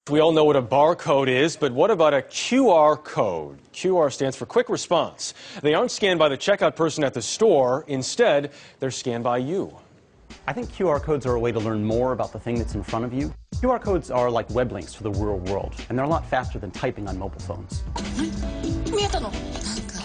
We all know what a barcode is, but what about a QR code? QR stands for Quick Response. They aren't scanned by the checkout person at the store. Instead, they're scanned by you. I think QR codes are a way to learn more about the thing that's in front of you. QR codes are like web links for the real world, and they're a lot faster than typing on mobile phones.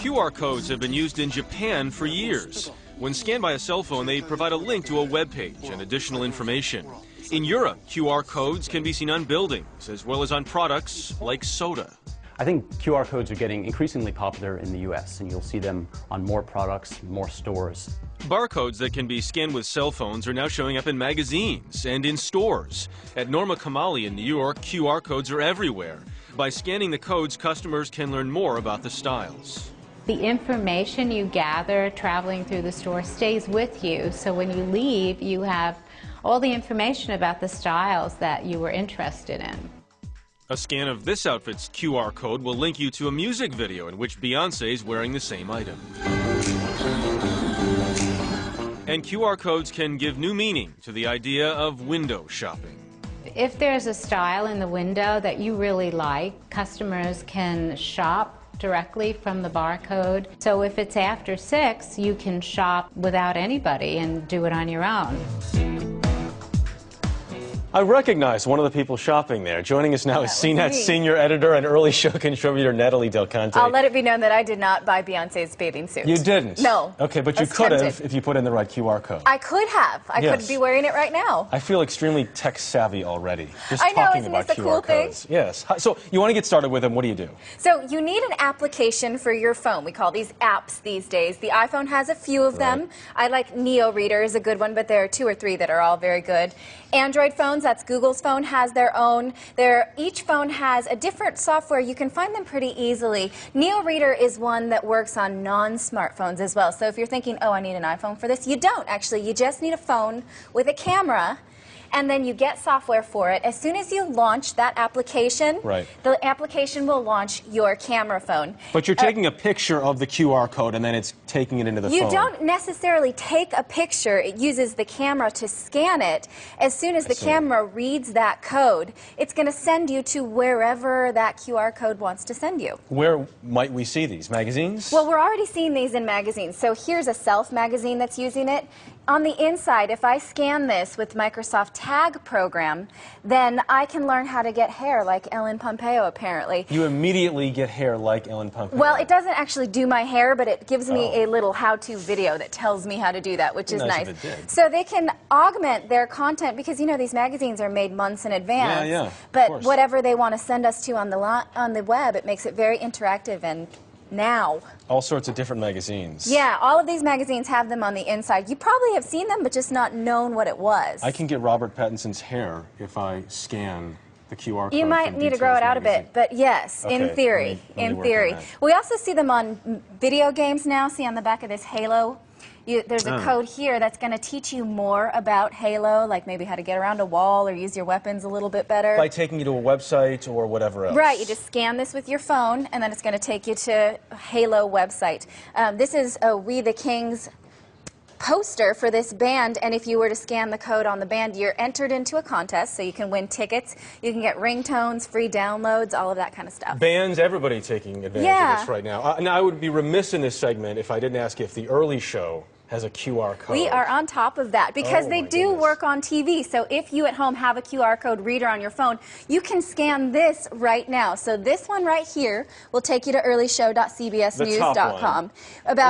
QR codes have been used in Japan for years. When scanned by a cell phone, they provide a link to a web page and additional information. In Europe, QR codes can be seen on buildings as well as on products like soda. I think QR codes are getting increasingly popular in the US, and you'll see them on more products, more stores. Barcodes that can be scanned with cell phones are now showing up in magazines and in stores. At Norma Kamali in New York, QR codes are everywhere. By scanning the codes, customers can learn more about the styles. The information you gather traveling through the store stays with you, so when you leave, you have all the information about the styles that you were interested in. A scan of this outfit's QR code will link you to a music video in which Beyoncé is wearing the same item. And QR codes can give new meaning to the idea of window shopping. If there's a style in the window that you really like, customers can shop directly from the barcode. So if it's after 6, you can shop without anybody and do it on your own. I recognize one of the people shopping there. Joining us now is CNET senior editor and early show contributor Natalie Del Conte. I'll let it be known that I did not buy Beyoncé's bathing suit. You didn't? No. Okay, but you could have if you put in the right QR code. I could have. I could be wearing it right now. I feel extremely tech savvy already. Just I know, talking isn't about this a QR cool codes. thing? Yes. So you want to get started with them. What do you do? So you need an application for your phone. We call these apps these days. The iPhone has a few of them. I like Neo Reader is a good one, but there are 2 or 3 that are all very good. Android phones, that's Google's phone, has their own. Each phone has a different software. You can find them pretty easily. Neo Reader is one that works on non-smartphones as well. So if you're thinking, oh, I need an iPhone for this, you don't actually. You just need a phone with a camera, and then you get software for it. As soon as you launch that application, the application will launch your camera phone. But you're taking a picture of the QR code and then it's taking it into the phone. You don't necessarily take a picture. It uses the camera to scan it. As soon as the camera reads that code, it's going to send you to wherever that QR code wants to send you. Where might we see these? Magazines? Well, we're already seeing these in magazines. So here's a Self magazine that's using it. On the inside, if I scan this with Microsoft Tag program, then I can learn how to get hair like Ellen Pompeo, apparently. You immediately get hair like Ellen Pompeo. Well, it doesn't actually do my hair, but it gives me a little how-to video that tells me how to do that, which is nice. If it did. So they can augment their content because, you know, these magazines are made months in advance. Yeah, but whatever they want to send us to on the web, it makes it very interactive and now. All sorts of different magazines. Yeah, all of these magazines have them on the inside. You probably have seen them, but just not known what it was. I can get Robert Pattinson's hair if I scan the QR code. You might need to grow it out a bit, but yes, in theory. We also see them on video games now. See on the back of this Halo? There's a code here that's going to teach you more about Halo, like maybe how to get around a wall or use your weapons a little bit better. By taking you to a website or whatever else. Right, you just scan this with your phone, and then it's going to take you to a Halo website. This is a We the Kings poster for this band, and if you were to scan the code on the band, you're entered into a contest, so you can win tickets, you can get ringtones, free downloads, all of that kind of stuff. Bands, everybody taking advantage of this right now. Now, I would be remiss in this segment if I didn't ask if the early show has a QR code. We are on top of that because they do work on TV. So if you at home have a QR code reader on your phone, you can scan this right now. So this one right here will take you to earlyshow.cbsnews.com.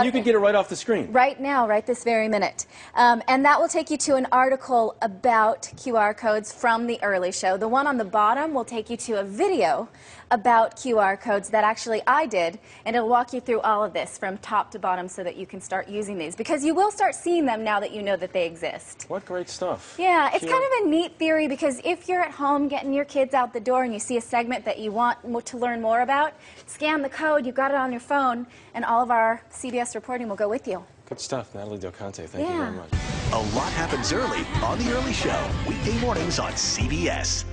You can get it right off the screen. Right now, right this very minute. And that will take you to an article about QR codes from the Early Show. The one on the bottom will take you to a video about QR codes that actually I did, and it'll walk you through all of this from top to bottom so that you can start using these, because you will start seeing them now that you know that they exist. What great stuff. Yeah, it's kind of a neat theory, because if you're at home getting your kids out the door and you see a segment that you want to learn more about, scan the code, you've got it on your phone, and all of our CBS reporting will go with you. Good stuff, Natalie Del Conte. Thank you very much. A lot happens early on The Early Show, weekday mornings on CBS.